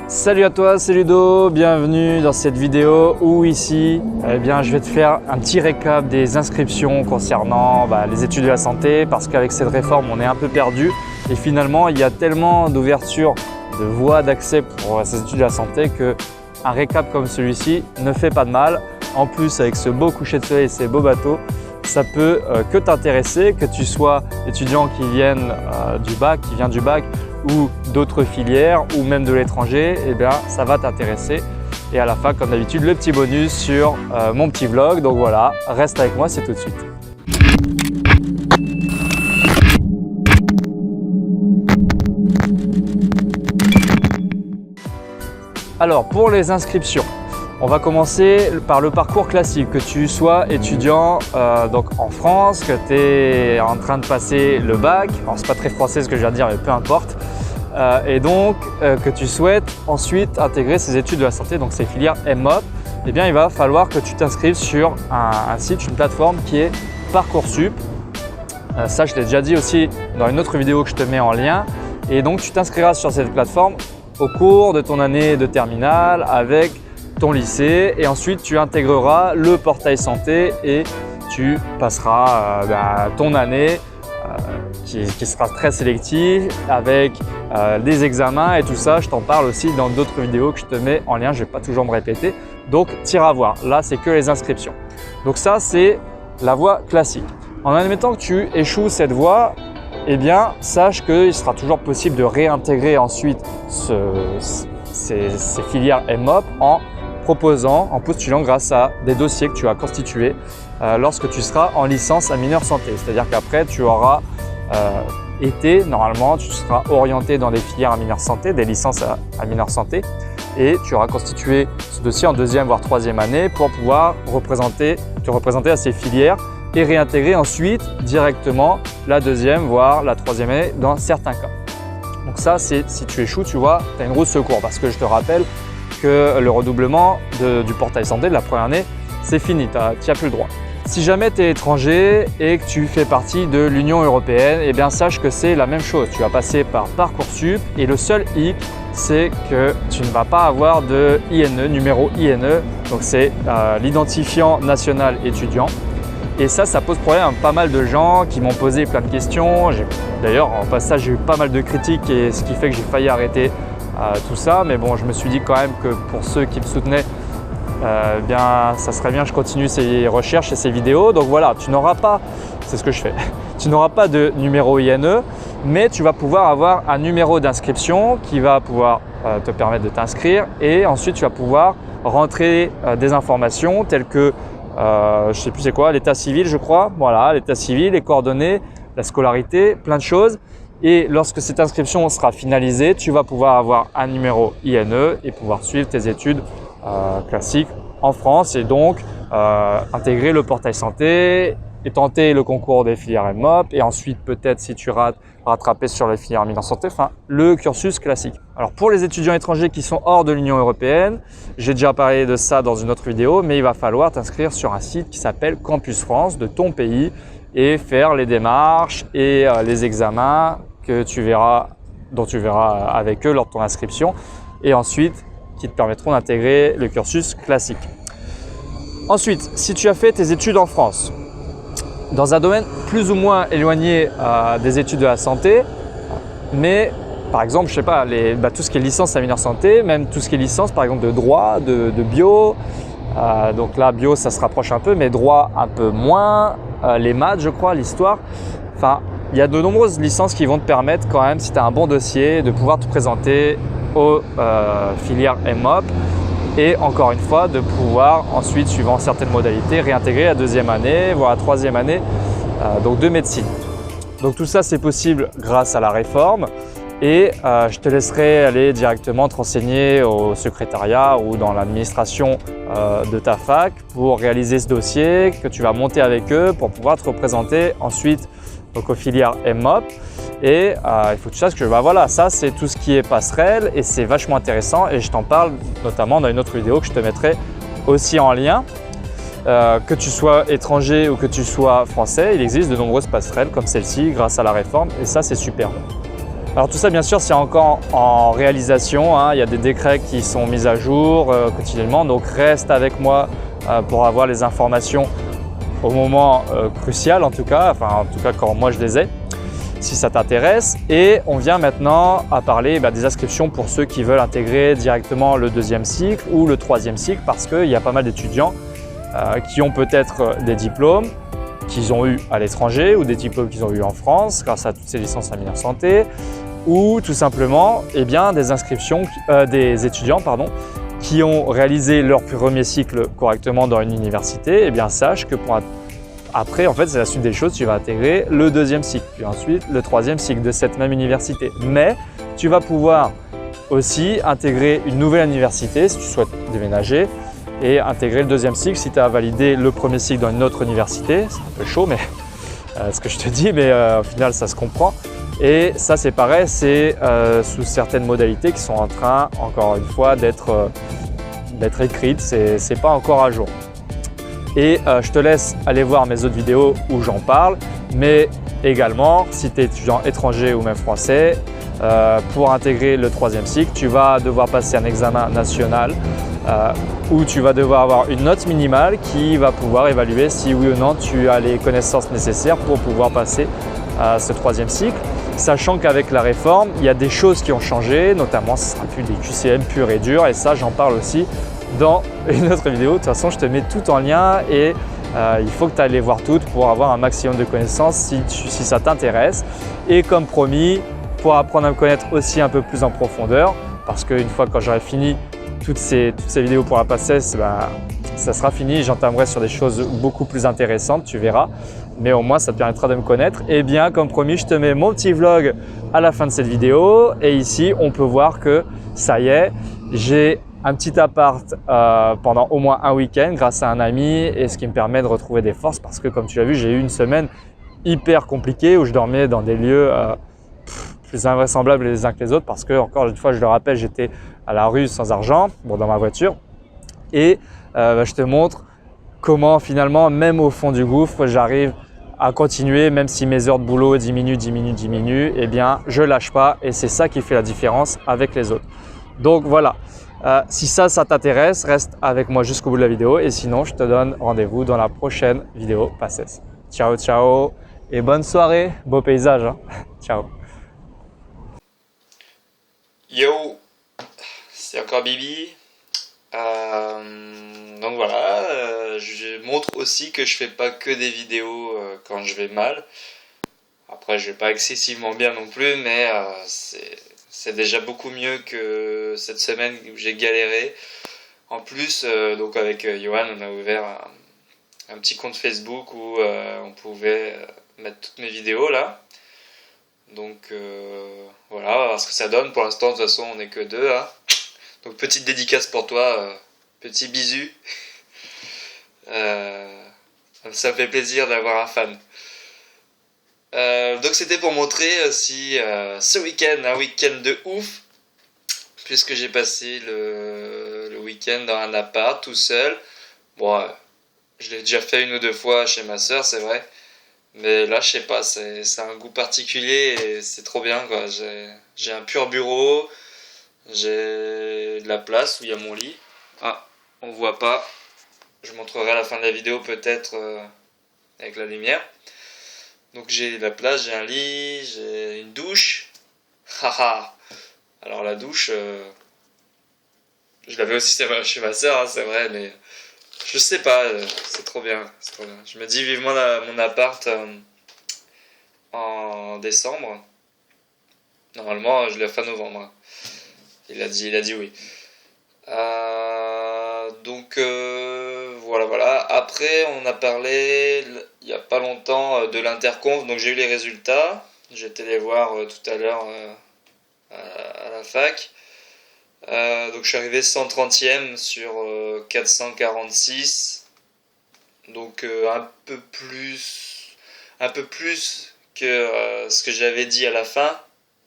Salut à toi, c'est Ludo, bienvenue dans cette vidéo où ici, je vais te faire un petit récap des inscriptions concernant les études de la santé parce qu'avec cette réforme, on est un peu perdu et finalement, il y a tellement d'ouverture de voies d'accès pour ces études de la santé qu'un récap comme celui-ci ne fait pas de mal. En plus, avec ce beau coucher de soleil et ces beaux bateaux, ça peut que t'intéresser, que tu sois étudiant qui vient du bac ou d'autres filières ou même de l'étranger, ça va t'intéresser. Et à la fin, comme d'habitude, le petit bonus sur mon petit vlog. Donc voilà, reste avec moi, c'est tout de suite. Alors pour les inscriptions, on va commencer par le parcours classique, que tu sois étudiant donc en France, que tu es en train de passer le bac, alors c'est pas très français ce que je viens de dire mais peu importe, et donc que tu souhaites ensuite intégrer ces études de la santé, donc ces filières MOP, il va falloir que tu t'inscrives sur un site, une plateforme qui est Parcoursup. Ça je l'ai déjà dit aussi dans une autre vidéo que je te mets en lien, et donc tu t'inscriras sur cette plateforme au cours de ton année de terminale avec ton lycée et ensuite tu intégreras le portail santé et tu passeras ton année qui sera très sélective avec des examens et tout ça. Je t'en parle aussi dans d'autres vidéos que je te mets en lien, je ne vais pas toujours me répéter. Donc tu iras voir, là c'est que les inscriptions. Donc ça c'est la voie classique. En admettant que tu échoues cette voie, sache qu'il sera toujours possible de réintégrer ensuite ces filières MOP en postulant grâce à des dossiers que tu as constitués lorsque tu seras en licence à mineur santé. C'est-à-dire qu'après, tu auras normalement, tu seras orienté dans des filières à mineur santé, des licences à mineur santé, et tu auras constitué ce dossier en deuxième voire troisième année pour pouvoir te représenter à ces filières et réintégrer ensuite directement la deuxième voire la troisième année dans certains cas. Donc ça, si tu échoues, tu vois, tu as une roue de secours parce que je te rappelle que le redoublement du portail santé de la première année, c'est fini, tu n'y as plus le droit. Si jamais tu es étranger et que tu fais partie de l'Union européenne, sache que c'est la même chose. Tu vas passer par Parcoursup et le seul hic, c'est que tu ne vas pas avoir de INE, numéro INE, donc c'est l'identifiant national étudiant. Et ça pose problème à pas mal de gens qui m'ont posé plein de questions. D'ailleurs, en passage, j'ai eu pas mal de critiques et ce qui fait que j'ai failli arrêter tout ça. Mais bon, je me suis dit quand même que pour ceux qui me soutenaient, ça serait bien que je continue ces recherches et ces vidéos. Donc voilà, tu n'auras pas, c'est ce que je fais, tu n'auras pas de numéro INE, mais tu vas pouvoir avoir un numéro d'inscription qui va pouvoir te permettre de t'inscrire et ensuite tu vas pouvoir rentrer des informations telles que je ne sais plus c'est quoi, l'état civil je crois, voilà, l'état civil, les coordonnées, la scolarité, plein de choses. Et lorsque cette inscription sera finalisée, tu vas pouvoir avoir un numéro INE et pouvoir suivre tes études classiques en France et donc intégrer le portail santé et tenter le concours des filières MOP et ensuite peut-être si tu rates, rattraper sur les filières mineur santé, enfin le cursus classique. Alors pour les étudiants étrangers qui sont hors de l'Union européenne, j'ai déjà parlé de ça dans une autre vidéo, mais il va falloir t'inscrire sur un site qui s'appelle Campus France de ton pays et faire les démarches et les examens dont tu verras avec eux lors de ton inscription et ensuite qui te permettront d'intégrer le cursus classique. Ensuite, si tu as fait tes études en France, dans un domaine plus ou moins éloigné des études de la santé, mais par exemple, je sais pas, tout ce qui est licence à mineur santé, même tout ce qui est licence par exemple de droit, de bio, donc là bio ça se rapproche un peu, mais droit un peu moins, les maths je crois, l'histoire, enfin il y a de nombreuses licences qui vont te permettre quand même, si tu as un bon dossier, de pouvoir te présenter aux filières MOP et encore une fois de pouvoir ensuite, suivant certaines modalités, réintégrer la deuxième année, voire la troisième année donc de médecine. Donc tout ça c'est possible grâce à la réforme et je te laisserai aller directement te renseigner au secrétariat ou dans l'administration de ta fac pour réaliser ce dossier que tu vas monter avec eux pour pouvoir te représenter ensuite donc aux filières MOP. Et il faut que tu saches que voilà, ça c'est tout ce qui est passerelle et c'est vachement intéressant et je t'en parle notamment dans une autre vidéo que je te mettrai aussi en lien. Que tu sois étranger ou que tu sois français, il existe de nombreuses passerelles comme celle-ci grâce à la réforme et ça c'est super. Alors tout ça, bien sûr, c'est encore en réalisation, hein. Il y a des décrets qui sont mis à jour quotidiennement, donc reste avec moi pour avoir les informations au moment crucial en tout cas quand moi je les ai, si ça t'intéresse. Et on vient maintenant à parler des inscriptions pour ceux qui veulent intégrer directement le deuxième cycle ou le troisième cycle, parce qu'il y a pas mal d'étudiants qui ont peut-être des diplômes qu'ils ont eu à l'étranger ou des diplômes qu'ils ont eu en France grâce à toutes ces licences en mineur santé, ou tout simplement des inscriptions, des étudiants qui ont réalisé leur premier cycle correctement dans une université. Et bien sache que après, en fait, c'est la suite des choses, tu vas intégrer le deuxième cycle, puis ensuite le troisième cycle de cette même université. Mais tu vas pouvoir aussi intégrer une nouvelle université si tu souhaites déménager et intégrer le deuxième cycle si tu as validé le premier cycle dans une autre université. C'est un peu chaud, mais ce que je te dis, mais au final, ça se comprend. Et ça, c'est pareil, c'est sous certaines modalités qui sont en train, encore une fois, d'être écrites. C'est pas encore à jour. Et je te laisse aller voir mes autres vidéos où j'en parle, mais également, si tu es étudiant étranger ou même français, pour intégrer le troisième cycle, tu vas devoir passer un examen national où tu vas devoir avoir une note minimale qui va pouvoir évaluer si oui ou non tu as les connaissances nécessaires pour pouvoir passer ce troisième cycle. Sachant qu'avec la réforme, il y a des choses qui ont changé, notamment ce ne sera plus des QCM purs et durs, et ça j'en parle aussi dans une autre vidéo. De toute façon, je te mets tout en lien et il faut que tu ailles les voir toutes pour avoir un maximum de connaissances si ça t'intéresse. Et comme promis, pour apprendre à me connaître aussi un peu plus en profondeur, parce qu'une fois quand j'aurai fini toutes ces vidéos pour la PACES, ça sera fini, j'entamerai sur des choses beaucoup plus intéressantes, tu verras. Mais au moins, ça te permettra de me connaître. Et bien, comme promis, je te mets mon petit vlog à la fin de cette vidéo. Et ici, on peut voir que ça y est, j'ai un petit appart pendant au moins un week-end grâce à un ami, et ce qui me permet de retrouver des forces parce que, comme tu l'as vu, j'ai eu une semaine hyper compliquée où je dormais dans des lieux plus invraisemblables les uns que les autres parce que, encore une fois, je le rappelle, j'étais à la rue sans argent, dans ma voiture. Et je te montre comment finalement, même au fond du gouffre, j'arrive à continuer, même si mes heures de boulot diminuent, eh bien je lâche pas, et c'est ça qui fait la différence avec les autres. Donc voilà, si ça t'intéresse, reste avec moi jusqu'au bout de la vidéo, et sinon je te donne rendez-vous dans la prochaine vidéo PACES. Ciao ciao et bonne soirée, beau paysage, hein. Ciao. Yo, c'est encore Bibi. Donc voilà, je montre aussi que je fais pas que des vidéos quand je vais mal. Après, je vais pas excessivement bien non plus, mais c'est déjà beaucoup mieux que cette semaine où j'ai galéré. En plus, donc avec Johan, on a ouvert un petit compte Facebook où on pouvait mettre toutes mes vidéos là. Donc voilà, on va voir ce que ça donne. Pour l'instant, de toute façon, on n'est que deux. Hein. Donc petite dédicace pour toi, petit bisou. Ça me fait plaisir d'avoir un fan. Donc c'était pour montrer aussi ce week-end, un week-end de ouf, puisque j'ai passé le week-end dans un appart tout seul. Bon, je l'ai déjà fait une ou deux fois chez ma soeur, c'est vrai. Mais là, je sais pas, c'est un goût particulier et c'est trop bien, quoi. J'ai un pur bureau, j'ai de la place où il y a mon lit. Ah, on voit pas. Je montrerai à la fin de la vidéo peut-être avec la lumière. Donc j'ai de la place, j'ai un lit, j'ai une douche. Haha. Alors la douche, je l'avais aussi chez ma soeur, hein, c'est vrai, mais je sais pas, c'est trop bien, c'est trop bien. Je me dis vivement mon appart en décembre. Normalement, je l'ai fin novembre. Il a dit oui. Donc voilà. Après, on a parlé il y a pas longtemps de l'interconf. Donc j'ai eu les résultats. J'étais les voir tout à l'heure à la fac. Donc je suis arrivé 130e sur 446. Donc un peu plus que ce que j'avais dit à la fin,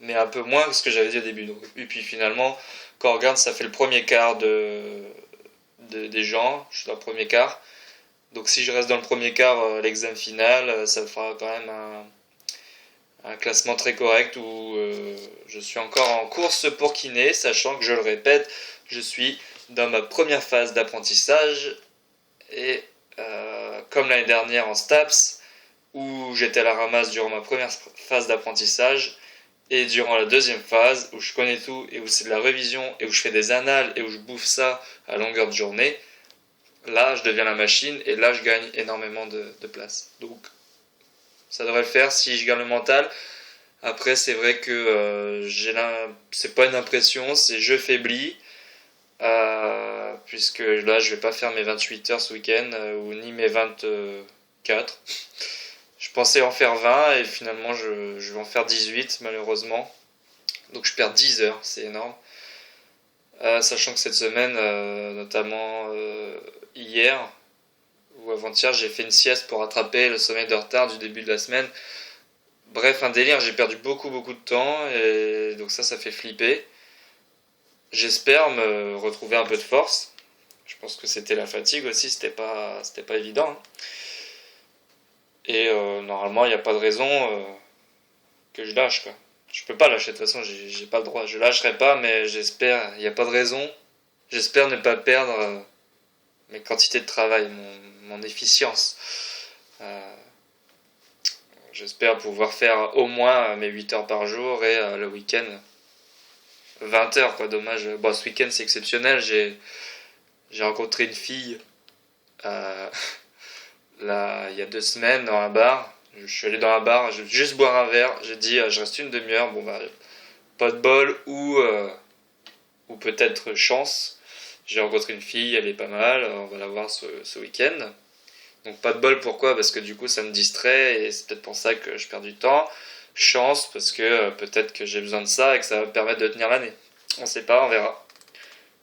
mais un peu moins que ce que j'avais dit au début. Donc, et puis finalement, quand on regarde, ça fait le premier quart des gens. Je suis dans le premier quart. Donc si je reste dans le premier quart, l'examen final, ça me fera quand même un classement très correct où je suis encore en course pour kiné, sachant que, je le répète, je suis dans ma première phase d'apprentissage et comme l'année dernière en STAPS, où j'étais à la ramasse durant ma première phase d'apprentissage et durant la deuxième phase où je connais tout et où c'est de la révision et où je fais des annales et où je bouffe ça à longueur de journée, là je deviens la machine et là je gagne énormément de place. Donc ça devrait le faire si je garde le mental. Après c'est vrai que c'est pas une impression, c'est je faiblis. Puisque là je vais pas faire mes 28 heures ce week-end ou ni mes 24. Je pensais en faire 20 et finalement je vais en faire 18 malheureusement. Donc je perds 10 heures, c'est énorme. Sachant que cette semaine, notamment hier ou avant-hier, j'ai fait une sieste pour rattraper le sommeil de retard du début de la semaine. Bref, un délire, j'ai perdu beaucoup de temps et donc ça fait flipper. J'espère me retrouver un peu de force. Je pense que c'était la fatigue aussi, c'était pas évident. Et normalement, il n'y a pas de raison que je lâche, quoi. Je peux pas lâcher, de toute façon, j'ai pas le droit. Je lâcherai pas, mais j'espère, il n'y a pas de raison. J'espère ne pas perdre mes quantités de travail, mon efficience. J'espère pouvoir faire au moins mes 8 heures par jour et le week-end 20 heures, quoi. Dommage. Bon, ce week-end c'est exceptionnel. J'ai rencontré une fille là, il y a 2 semaines dans un bar. Je suis allé dans un bar, je vais juste boire un verre. J'ai dit je reste une demi-heure. Bon bah pas de bol ou peut-être chance. J'ai rencontré une fille, elle est pas mal. On va la voir ce week-end. Donc pas de bol, pourquoi ? Parce que du coup ça me distrait et c'est peut-être pour ça que je perds du temps. Chance parce que peut-être que j'ai besoin de ça et que ça va me permettre de tenir l'année. On sait pas, on verra.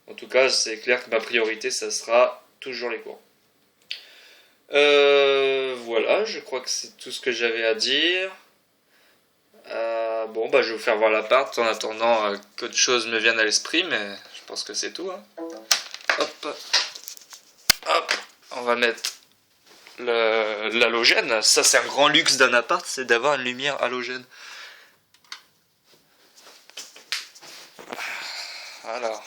En tout cas, c'est clair que ma priorité, ça sera toujours les cours. Voilà, je crois que c'est tout ce que j'avais à dire. Bon, bah je vais vous faire voir l'appart en attendant qu'autre chose me vienne à l'esprit, mais je pense que c'est tout. Hop, on va mettre l'halogène. Ça, c'est un grand luxe d'un appart, c'est d'avoir une lumière halogène. Alors,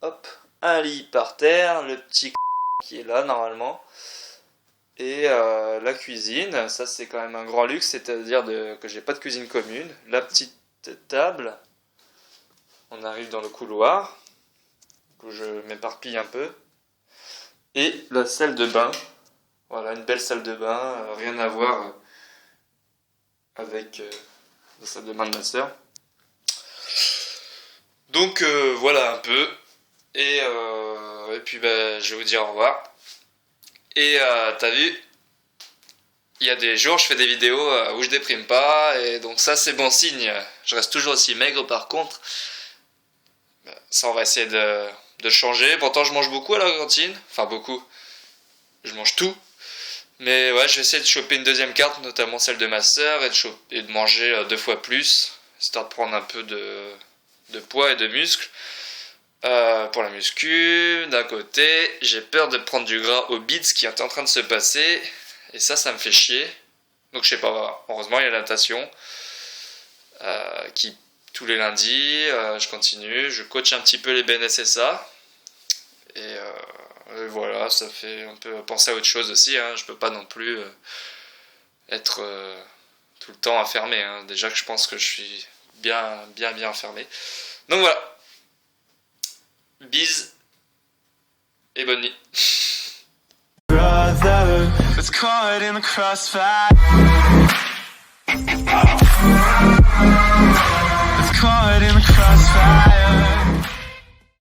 hop, un lit par terre, le petit qui est là normalement, et la cuisine. Ça, c'est quand même un grand luxe, c'est-à-dire que j'ai pas de cuisine commune. La petite table, on arrive dans le couloir où je m'éparpille un peu, et la salle de bain. Voilà, une belle salle de bain, rien à voir avec la salle de bain de ma soeur. Donc voilà un peu, et puis bah, je vais vous dire au revoir. Et t'as vu, il y a des jours je fais des vidéos où je déprime pas, et donc ça c'est bon signe. Je reste toujours aussi maigre par contre. Ça on va essayer de changer. Pourtant je mange beaucoup à la cantine, enfin beaucoup, je mange tout. Mais ouais, je vais essayer de choper une deuxième carte, notamment celle de ma sœur, et de manger 2 fois plus, histoire de prendre un peu de poids et de muscles. Pour la muscu, d'un côté, j'ai peur de prendre du gras au bide, ce qui est en train de se passer, et ça me fait chier. Donc je sais pas, heureusement il y a la natation, qui tous les lundis, je continue, je coach un petit peu les BNSSA, et voilà, ça fait un peu penser à autre chose aussi, je peux pas non plus être tout le temps enfermé, déjà que je pense que je suis bien enfermé. Donc voilà. Bise et bonne nuit. Brother,